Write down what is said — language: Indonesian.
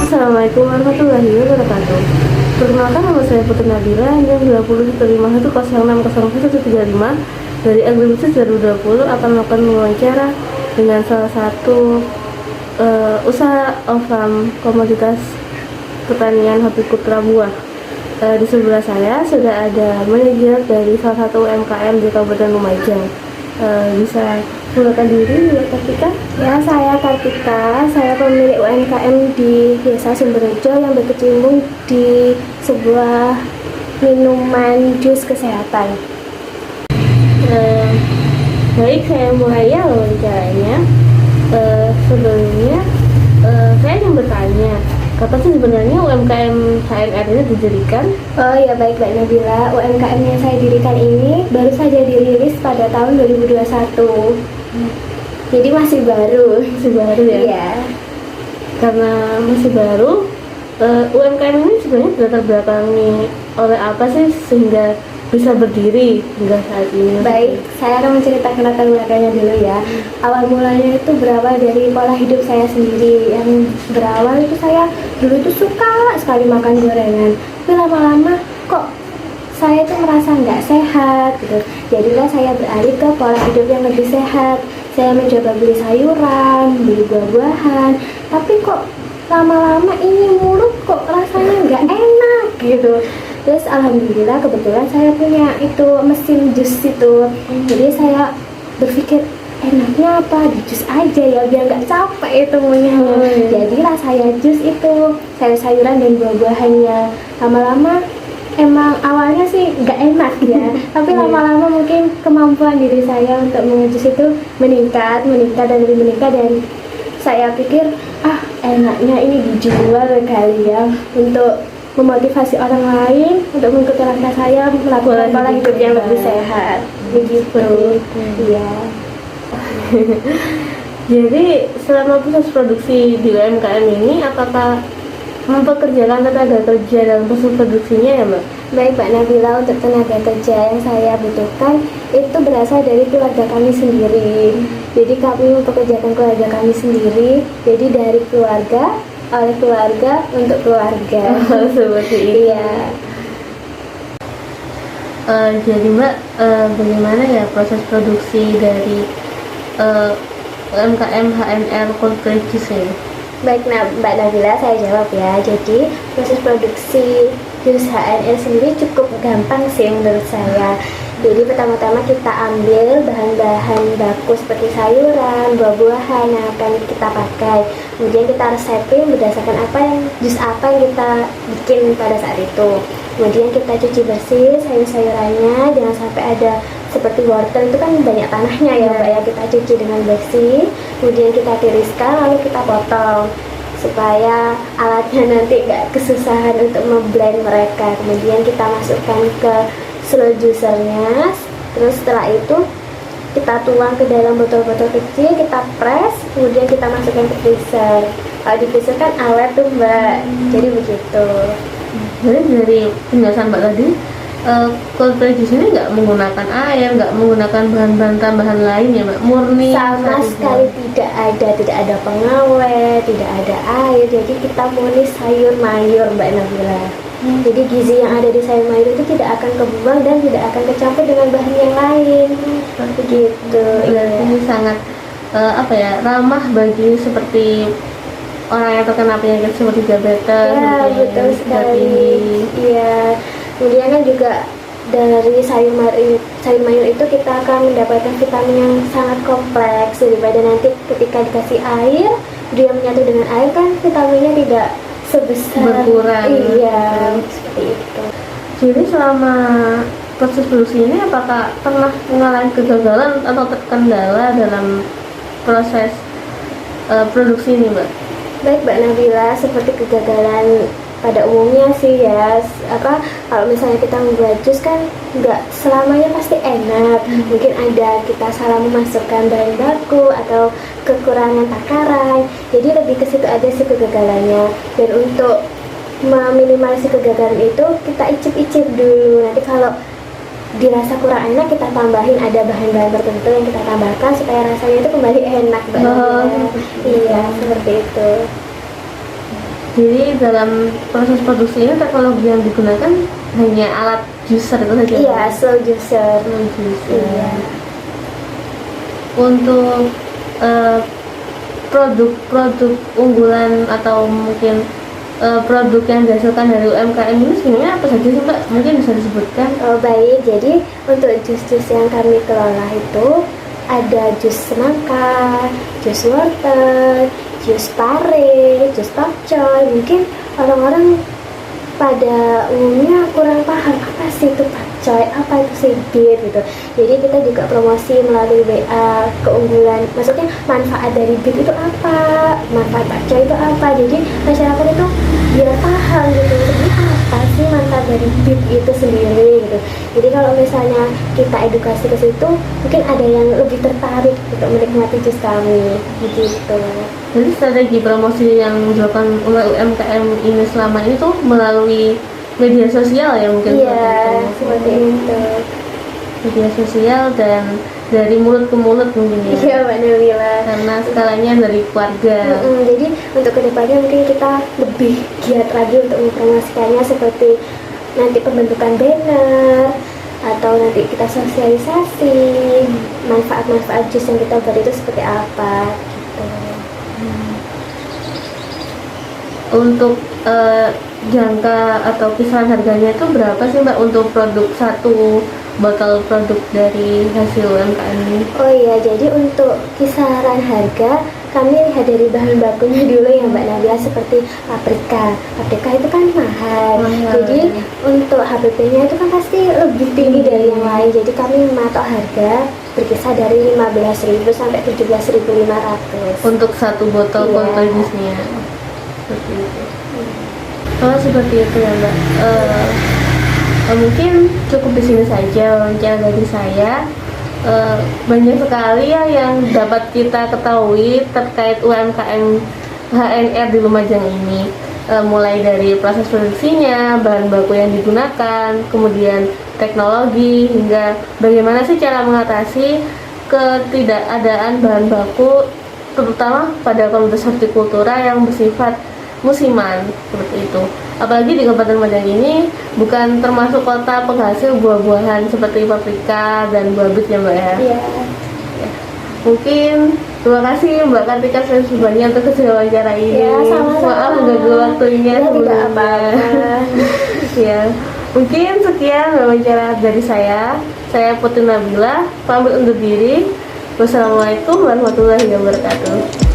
Assalamualaikum warahmatullahi wabarakatuh. Perkenalkan, nama saya Putri Nabila, NIM 201510600135 dari Agribisnis 2020 akan melakukan wawancara dengan salah satu usaha farm komoditas pertanian hortikultura buah. Di sebelah saya sudah ada manajer dari salah satu UMKM di Kabupaten Lumajang. Bisa memperkenalkan diri, Bu Kartika? Ya, saya Kartika. Saya pemilik UMKM di Desa Sumberrejo yang berkecimpung di sebuah minuman jus kesehatan. Baik, saya mulai ya wawancaranya. Sebelumnya saya ingin bertanya, kapan sih sebenarnya UMKM HMR ini didirikan? Oh ya, baik Mbak Nabila. UMKM yang saya dirikan ini baru saja dirilis pada tahun 2021. Jadi masih baru. Masih baru ya? Iya. Karena masih baru, UMKM ini sebenarnya latar belakangi oleh apa sih sehingga bisa berdiri hingga saat ini? Baik, saya akan menceritakan latar belakangnya dulu ya. Awal mulanya itu berawal dari pola hidup saya sendiri. Yang berawal itu saya dulu itu suka sekali makan gorengan. Tapi lama-lama kok saya itu merasa nggak sehat gitu. Jadilah saya beralih ke pola hidup yang lebih sehat. Saya mencoba beli sayuran, beli buah-buahan. Tapi kok lama-lama ini mulut kok rasanya nggak enak gitu. Terus alhamdulillah kebetulan saya punya itu mesin jus itu. Jadi saya berpikir enaknya apa, di jus aja ya biar nggak capek itu ngunyahnya. Jadilah saya jus itu, sayur-sayuran dan buah-buahannya. Lama-lama emang awalnya sih nggak enak ya, tapi lama-lama mungkin kemampuan diri saya untuk mengejus itu meningkat dan saya pikir enaknya ini dijual kali ya untuk memotivasi orang lain untuk mengikuti langkah saya melakukan pola hidup yang lebih sehat begitu. Iya. Jadi selama proses produksi di UMKM ini apakah mempekerjakan tenaga kerja dalam proses produksinya ya Mbak? Baik Mbak Nabila, untuk tenaga kerja yang saya butuhkan itu berasal dari keluarga kami sendiri. Jadi kami mempekerjakan keluarga kami sendiri. Jadi dari keluarga, oleh keluarga, untuk keluarga. Seperti itu. Iya. Jadi Mbak, bagaimana ya proses produksi dari UMKM HMR Cold Press Juice ini? Baik Mbak Nabila, saya jawab ya. Jadi proses produksi jus HNR sendiri cukup gampang sih menurut saya. Jadi pertama-tama kita ambil bahan-bahan baku seperti sayuran, buah-buahan yang akan kita pakai. Kemudian kita resepin berdasarkan jus apa yang kita bikin pada saat itu. Kemudian kita cuci bersih sayur-sayurannya, jangan sampai ada seperti wortel itu kan banyak tanahnya ya Mbak ya. Kita cuci dengan bersih, kemudian kita tiriskan lalu kita potong supaya alatnya nanti nggak kesusahan untuk memblend mereka. Kemudian kita masukkan ke slow juicernya. Terus setelah itu kita tuang ke dalam botol-botol kecil, kita press, kemudian kita masukkan ke freezer. Kalau di freezer kan awet tuh Mbak. Jadi begitu. Jadi dari penjelasan Mbak tadi, cold press juice ini nggak menggunakan air, nggak menggunakan bahan-bahan tambahan lain ya Mbak, murni sama sekali tidak ada pengawet, tidak ada air. Jadi kita murni sayur mayur Mbak Nabila. Jadi gizi yang ada di sayur mayur itu tidak akan kebuang dan tidak akan kecampur dengan bahan yang lain. Begitu. Berarti ini sangat ramah bagi seperti orang yang terkena penyakit seperti diabetes. Ya, betul sekali. Iya. Kemudian kan juga dari sayur mayur itu kita akan mendapatkan vitamin yang sangat kompleks daripada nanti ketika dikasih air dia menyatu dengan air kan vitaminnya tidak sebesar berkurang. Iya, seperti itu. Jadi selama proses produksi ini apakah pernah mengalami kegagalan atau terkendala dalam proses produksi ini Mbak? Baik Mbak Nabila, seperti kegagalan pada umumnya sih ya, kalau misalnya kita membuat jus kan nggak selamanya pasti enak. Mungkin ada kita salah memasukkan bahan baku atau kekurangan takaran, jadi lebih ke situ aja sih kegagalannya. Dan untuk meminimalisir kegagalan itu kita icip-icip dulu, nanti kalau dirasa kurang enak kita tambahin, ada bahan-bahan tertentu yang kita tambahkan supaya rasanya itu kembali enak Mbak. Iya, seperti itu. Jadi dalam proses produksi ini teknologi yang digunakan hanya alat juicer itu saja. Iya, slow juicer. Iya. Untuk produk-produk unggulan atau mungkin produk yang dihasilkan dari UMKM ini sebenarnya apa saja sih Mbak? Mungkin bisa disebutkan? Oh baik, jadi untuk jus-jus yang kami kelola itu ada jus semangka, jus wortel, jus pare, jus pakcoy. Mungkin orang-orang pada umumnya kurang paham apa sih itu pakcoy, apa itu sibir gitu. Jadi kita juga promosi melalui WA keunggulan, maksudnya manfaat dari bit itu apa, manfaat pakcoy itu apa. Jadi masyarakat itu biar paham gitu, sebenarnya apa sih manfaat dari bit itu sendiri gitu. Jadi kalau misalnya kita edukasi ke situ, mungkin ada yang lebih tertarik untuk menikmati jus kami begitu. Jadi strategi promosi yang dilakukan oleh UMKM ini selama ini tuh melalui media sosial ya mungkin? Iya, seperti itu. Media sosial dan dari mulut ke mulut mungkin ya? Iya, Mbak Nabila. Karena skalanya dari keluarga. Jadi untuk kedepannya mungkin kita lebih giat lagi untuk mempromosikannya, seperti nanti pembentukan banner atau nanti kita sosialisasi manfaat-manfaat jus yang kita buat itu seperti apa gitu. Untuk jangka atau kisaran harganya itu berapa sih Mbak untuk produk satu botol produk dari hasil UMKM ini? Oh iya, jadi untuk kisaran harga kami lihat dari bahan bakunya dulu ya Mbak Nabila, seperti paprika. Paprika itu kan mahal. Jadi untuk HPP-nya itu kan pasti lebih tinggi dari yang lain. Jadi kami mematok harga berkisar dari 15.000 sampai 17.500 untuk satu botol botol jusnya. Seperti itu. Kalau seperti itu ya Mbak. Mungkin cukup di sini saja wawancara dari saya. Banyak sekali ya yang dapat kita ketahui terkait UMKM HNR di Lumajang ini, mulai dari proses produksinya, bahan baku yang digunakan, kemudian teknologi, hingga bagaimana sih cara mengatasi ketidakadaan bahan baku terutama pada komoditas hortikultura yang bersifat musiman seperti itu. Apalagi di Kabupaten Lumajang ini bukan termasuk kota penghasil buah-buahan seperti paprika dan buah bit ya Mbak ya. Iya. Ya. Mungkin terima kasih Mbak Kartika sebanyak untuk wawancara ini. Ya, sama-sama. Maaf mengganggu waktunya Ya, tidak sebelumnya. apa-apa. Ya, mungkin sekian wawancara dari saya. Saya Putri Nabila, pamit undur diri. Wassalamualaikum warahmatullahi wabarakatuh.